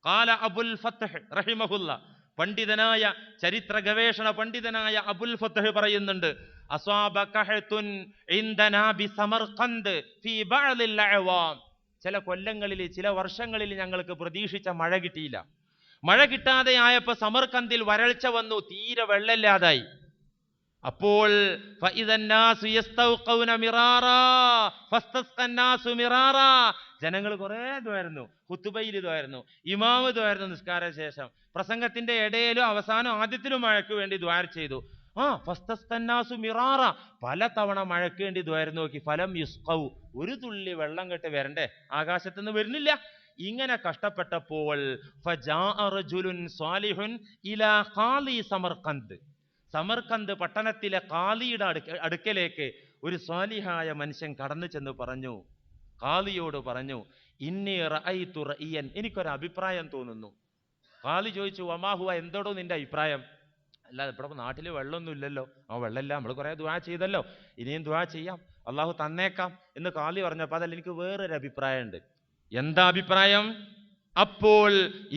A: ഖാല അബുൽ ഫത്ഹ് റഹിമഹുല്ല, പണ്ഡിതനായ ചരിത്ര ഗവേഷണ പണ്ഡിതനായ അബുൽ ഫത്ഹ് പറയുന്നുണ്ട്, അസ്വാബ ഖഹ്തുൻ ഇൻദനാ ബി സമർഖന്ത് ഫീ ബഅദിൽ അഅവാം, ചില കൊല്ലങ്ങളിൽ, ചില വർഷങ്ങളിൽ ഞങ്ങൾക്ക് പ്രതീക്ഷിച്ച മഴ കിട്ടിയില്ല. മഴ കിട്ടാതെ ആയപ്പോൾ സമർഖന്തിൽ വരൾച്ച വന്നു, തീരെ വെള്ളമില്ലാതായി. അപ്പോൾ ജനങ്ങൾ കുറെ ഇതായിരുന്നു, ഖുതുബയിൽ ഇതായിരുന്നു, ഇമാം ഇതായിരുന്നു, നിസ്കാര ശേഷം പ്രസംഗത്തിന്റെ ഇടയിലും അവസാനം ആദ്യത്തിലും മഴയ്ക്ക് വേണ്ടി ദ്വാ ചെയ്തു. ഫസ്തസ്തന്നാസു മിറാറ, പല തവണ മഴയ്ക്ക് വേണ്ടി ദ്വായിരുന്നു നോക്കി. ഫലം യുസ്ഖൗ, ഒരു തുള്ളി വെള്ളം കെട്ട് വരണ്ടേ, ആകാശത്തുനിന്ന് വരുന്നില്ല. ഇങ്ങനെ കഷ്ടപ്പെട്ടപ്പോൾ ഫജാഅ റജുലുൻ സാലിഹുൻ ഇലാ ഖാലി സമർഖന്ത്, സമർഖന്ത് പട്ടണത്തിലെ ഖാലിയുടെ അടുക്കലേക്ക് ഒരു സ്വാലിഹായ മനുഷ്യൻ കടന്നു ചെന്ന് പറഞ്ഞു, ഖാലിയോട് പറഞ്ഞു, ഇന്നി റഅയ്തു റഅയൻ, എനിക്കൊരു അഭിപ്രായം തോന്നുന്നു. ഖാലി ചോദിച്ചു, വമാഹുവ, എന്തോടോ നിന്റെ അഭിപ്രായം? അല്ല, ഇവിടെ നാട്ടിൽ വെള്ളമൊന്നും ഇല്ലല്ലോ. വെള്ളമില്ല, നമ്മൾ കുറെ ദുആ ചെയ്തല്ലോ, ഇനിയും ദുആ ചെയ്യാം, അള്ളാഹു തന്നേക്കാം എന്ന് ഖാലി പറഞ്ഞപ്പോൾ അതല്ല, എനിക്ക് വേറൊരു അഭിപ്രായം ഉണ്ട്. എന്താ അഭിപ്രായം? അപ്പോൾ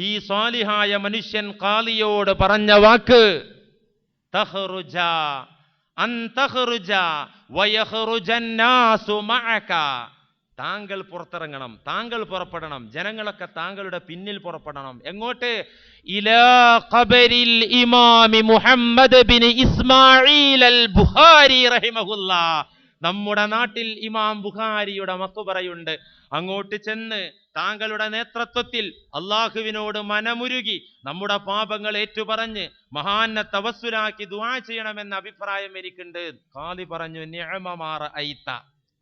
A: ഈ സ്വാലിഹായ മനുഷ്യൻ ഖാലിയോട് പറഞ്ഞ വാക്ക്, തഖ്റുജ അൻ തഖ്റുജ വയഖ്റുജൻ നാസു മഅക. താങ്കൾ പുറത്തിറങ്ങണം, താങ്കൾ പുറപ്പെടണം, ജനങ്ങളൊക്കെ താങ്കളുടെ പിന്നിൽ പുറപ്പെടണം. എങ്ങോട്ട്? ഇലാ ഖബരിൽ ഇമാമി മുഹമ്മദ് ബിൻ ഇസ്മാഈൽ അൽ ബുഖാരി റഹിമഹുല്ലാ. നമ്മുടെ നാട്ടിൽ ഇമാം ബുഖാരിയുടെ മഖ്ബറയുണ്ട്. അങ്ങോട്ട് ചെന്ന് താങ്കളുടെ നേതൃത്വത്തിൽ അള്ളാഹുവിനോട് മനമുരുകി നമ്മുടെ പാപങ്ങൾ ഏറ്റുപറഞ്ഞ് മഹാനെ തവസ്സുലാക്കി ദുആ ചെയ്യണമെന്ന അഭിപ്രായം എനിക്കുണ്ട്. ഖാദി പറഞ്ഞു, നിഅമ മാ റഅയ്ത,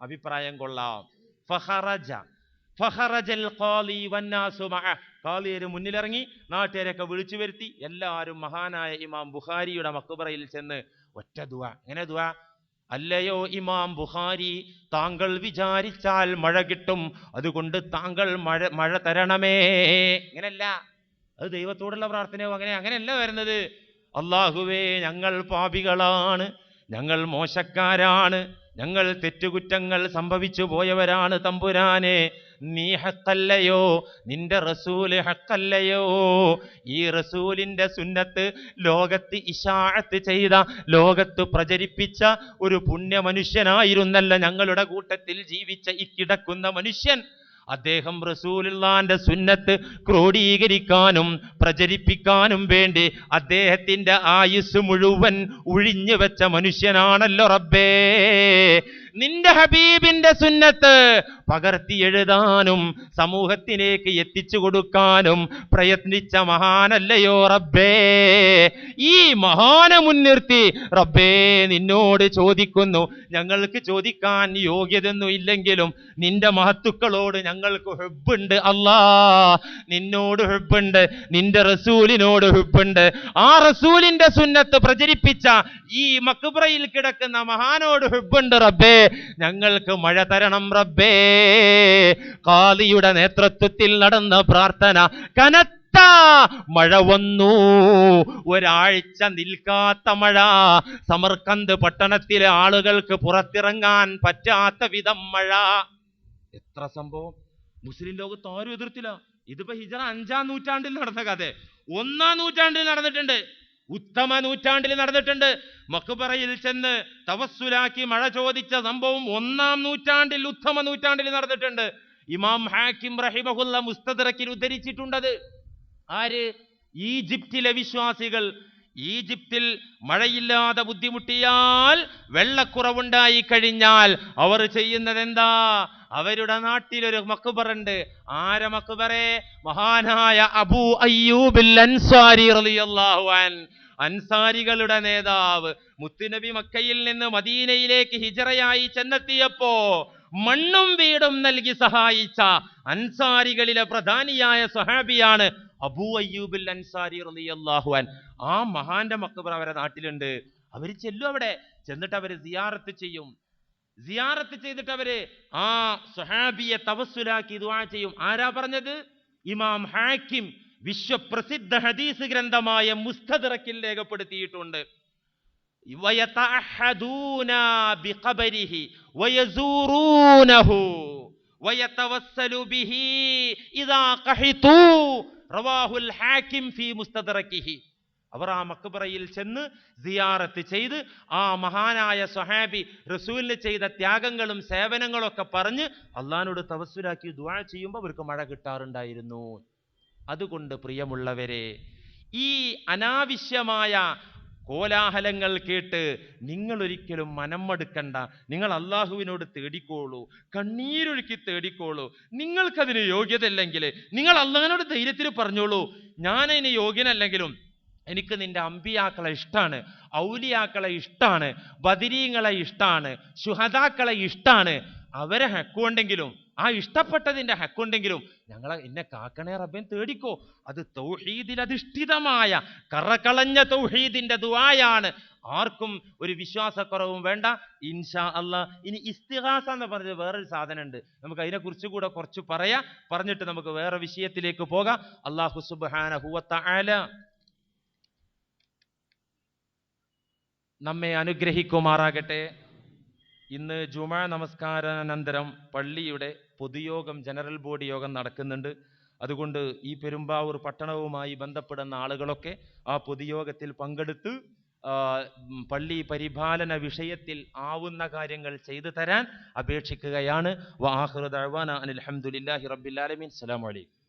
A: അഭിപ്രായം കൊള്ളാം. ഫഖറജൽ ഖാലി വന്നാസു മഅ. ഖാലിയെ മുന്നിലിറങ്ങി നാട്ടുകാരെയൊക്കെ വിളിച്ചു വരുത്തി എല്ലാവരും മഹാനായ ഇമാം ബുഖാരിയുടെ മഖ്ബറയിൽ ചെന്ന് ഒറ്റ ദുആ. എങ്ങനെ ദുആ? അല്ലയോ ഇമാം ബുഖാരി, താങ്കൾ വിചാരിച്ചാൽ മഴ കിട്ടും, അതുകൊണ്ട് താങ്കൾ മഴ തരണമേ. അങ്ങനെയല്ല, അത് ദൈവത്തോടുള്ള പ്രാർത്ഥനയോ അങ്ങനെയല്ല വരുന്നത്. അല്ലാഹുവേ, ഞങ്ങൾ പാപികളാണ്, ഞങ്ങൾ മോശക്കാരാണ്, ഞങ്ങൾ തെറ്റുകുറ്റങ്ങൾ സംഭവിച്ചു പോയവരാണ് തമ്പുരാനെ. നീ ഹക്കല്ലയോ, നിന്റെ റസൂല് ഹക്കല്ലയോ? ഈ റസൂലിന്റെ സുന്നത്ത് ലോകത്ത് ഇശാഅത്ത് ചെയ്ത, ലോകത്ത് പ്രചരിപ്പിച്ച ഒരു പുണ്യ മനുഷ്യനായിരുന്നല്ല ഞങ്ങളുടെ കൂട്ടത്തിൽ ജീവിച്ച ഈ കിടക്കുന്ന മനുഷ്യൻ. അദ്ദേഹം റസൂലുള്ളാന്റെ സുന്നത്ത് ക്രോഡീകരിക്കാനും പ്രചരിപ്പിക്കാനും വേണ്ടി അദ്ദേഹത്തിന്റെ ആയുസ് മുഴുവൻ ഒഴിഞ്ഞു വെച്ച മനുഷ്യനാണല്ലോ റബ്ബേ. നിന്റെ ഹബീബിന്റെ സുന്നത്ത് പകർത്തി എഴുതാനും സമൂഹത്തിലേക്ക് എത്തിച്ചു കൊടുക്കാനും പ്രയത്നിച്ച മഹാനല്ലയോ റബ്ബേ. ഈ മഹാനെ മുൻനിർത്തി റബ്ബേ നിന്നോട് ചോദിക്കുന്നു, ഞങ്ങൾക്ക് ചോദിക്കാൻ യോഗ്യതൊന്നും ഇല്ലെങ്കിലും നിന്റെ മഹത്തുക്കളോട് ഞങ്ങൾക്ക് ഹുബ്ബുണ്ട് അല്ലാ. നിന്നോട് ഹുബ്ബുണ്ട്, നിന്റെ റസൂലിനോട് ഹുബ്ബുണ്ട്. ആ റസൂലിന്റെ സുന്നത്ത് പ്രചരിപ്പിച്ച ഈ മഖ്ബറയിൽ കിടക്കുന്ന മഹാനോട് ഹുബ്ബുണ്ട് റബ്ബേ. ഞങ്ങൾക്ക് മഴ തരണം റബ്ബേ. ഖാദിയുടെ നേതൃത്വത്തിൽ നടന്ന പ്രാർത്ഥന, കനത്ത മഴ വന്നു. ഒരാഴ്ച നിൽക്കാത്ത മഴ. സമർക്കന്ത് പട്ടണത്തിലെ ആളുകൾക്ക് പുറത്തിറങ്ങാൻ പറ്റാത്ത വിധം മഴ. എത്ര സംഭവം! മുസ്ലിം ലോകത്ത് ആരും എതിർത്തില്ല. ഇതിപ്പോ ഹിജ്റ 5-ാം നൂറ്റാണ്ടിൽ നടന്ന കഥ 1-ാം നൂറ്റാണ്ടിൽ നടന്നിട്ടുണ്ട്, ഉത്തമ നൂറ്റാണ്ടിൽ നടന്നിട്ടുണ്ട്. മഖ്ബറയിൽ ചെന്ന് തവസ്സുലാക്കി മഴ ചോദിച്ച സംഭവം 1-ാം നൂറ്റാണ്ടിൽ, ഉത്തമ നൂറ്റാണ്ടിൽ നടന്നിട്ടുണ്ട്. ഇമാം ഹാക്കിം റഹിമഹുല്ല മുസ്തദ്റക്കിൽ ഉദ്ധരിച്ചിട്ടുണ്ടത്. ആര്? ഈജിപ്തിലെ വിശ്വാസികൾ. ഈജിപ്തിൽ മഴയില്ലാതെ ബുദ്ധിമുട്ടിയാൽ, വെള്ളക്കുറവുണ്ടായി കഴിഞ്ഞാൽ അവർ ചെയ്യുന്നത് എന്താ? അവരുടെ നാട്ടിലൊരു മഖ്ബറുണ്ട്. ആരെ മഖ്ബറെ? മഹാനായ അബൂ അയ്യൂബിൽ അൻസാരി റളിയല്ലാഹു അൻഹു, അൻസാരികളുടെ നേതാവ്. മുത്തുനബി മക്കയിൽ നിന്ന് മദീനയിലേക്ക് ഹിജ്റയായി ചെന്നെത്തിയപ്പോ മണ്ണും വീടും നൽകി സഹായിച്ച അൻസാരികളിലെ പ്രധാനിയായ സ്വഹാബിയാണ് അബൂ അയ്യൂബിൽ അൻസാരി റളിയല്ലാഹു അൻഹു. ആ മഹാന്റെ മഖ്ബറ അവരുടെ നാട്ടിലുണ്ട്. അവർ ചെല്ലും, അവിടെ ചെന്നിട്ട് അവര് സിയാറത്ത് ചെയ്യും. സിയാറത്ത് ചെയ്തിട്ട് അവര് ആ സ്വഹാബിയെ തവസ്സുലാക്കി ദുആ ചെയ്യും. ആരാ പറഞ്ഞത്? ഇമാം ഹാക്കിം വിശ്വപ്രസിദ്ധ ഹദീസ് ഗ്രന്ഥമായ മുസ്തദ്റക്കിൽ രേഖപ്പെടുത്തിയിട്ടുണ്ട്. വയതഅഹദൂന ബിഖബരിഹി വയസൂറൂനഹു വയതവസ്സലു ബിഹി ഇദാ ഖഹിതു. റവാഹുൽ ഹാക്കിം ഫീ മുസ്തദ്റക്കിഹി. അവർ ആ മഖ്ബറയിൽ ചെന്ന് സിയാറത്ത് ചെയ്ത് ആ മഹാനായ സ്വഹാബി റസൂലിന് ചെയ്ത ത്യാഗങ്ങളും സേവനങ്ങളും ഒക്കെ പറഞ്ഞ് അള്ളാഹിനോട് തവസ്സുലാക്കി ദുആ ചെയ്യുമ്പോൾ അവർക്ക് മഴ കിട്ടാറുണ്ടായിരുന്നു. അതുകൊണ്ട് പ്രിയമുള്ളവരെ, ഈ അനാവശ്യമായ കോലാഹലങ്ങൾ കേട്ട് നിങ്ങൾ ഒരിക്കലും മനം മടുക്കണ്ട. നിങ്ങൾ അള്ളാഹുവിനോട് തേടിക്കോളൂ, കണ്ണീരൊഴുക്കി തേടിക്കോളൂ. നിങ്ങൾക്കതിന് യോഗ്യതയില്ലെങ്കിൽ നിങ്ങൾ അള്ളാഹിനോട് ധൈര്യത്തിൽ പറഞ്ഞോളൂ, ഞാനതിന് യോഗ്യനല്ലെങ്കിലും എനിക്ക് നിന്റെ അമ്പിയാക്കളെ ഇഷ്ടാണ്, ഔലിയാക്കളെ ഇഷ്ടാണ്, ബദരീങ്ങളെ ഇഷ്ടാണ്, ശുഹദാക്കളെ ഇഷ്ടാണ്. അവരെ ഹക്കുണ്ടെങ്കിലും, ആ ഇഷ്ടപ്പെട്ടതിന്റെ ഹക്കുണ്ടെങ്കിലും എന്നെ കാക്കണേ റബ്ബൻ തേടിക്കോ. അത് തൗഹീദിൽ അധിഷ്ഠിതമായ കറകളഞ്ഞ തൗഹീദിന്റെ ദുആയാണ്. ആർക്കും ഒരു വിശ്വാസക്കുറവും വേണ്ട ഇൻഷാ അല്ലാഹ്. ഇനി ഇസ്തിഗാസ എന്ന് പറഞ്ഞ വേറൊരു സാധനം ഉണ്ട്. നമുക്ക് അതിനെ കുറിച്ച് കൂടെ കുറച്ച് പറഞ്ഞിട്ട് നമുക്ക് വേറെ വിഷയത്തിലേക്ക് പോകാം. അല്ലാഹു സുബ്ഹാനഹു വ തആല നമ്മെ അനുഗ്രഹിക്കുമാറാകട്ടെ. ഇന്ന് ജുമാ നമസ്കാരാനന്തരം പള്ളിയുടെ പൊതുയോഗം, ജനറൽ ബോഡി യോഗം നടക്കുന്നുണ്ട്. അതുകൊണ്ട് ഈ പെരുമ്പാവൂർ പട്ടണവുമായി ബന്ധപ്പെടുന്ന ആളുകളൊക്കെ ആ പൊതുയോഗത്തിൽ പങ്കെടുത്ത് പള്ളി പരിപാലന വിഷയത്തിൽ ആവുന്ന കാര്യങ്ങൾ ചെയ്തു തരാൻ അപേക്ഷിക്കുകയാണ്. വആഖിറു ദഅ്വാനാ അനിൽ ഹംദുലില്ലാഹി റബ്ബിൽ ആലമീൻ. അസ്സലാമു അലൈക്കും.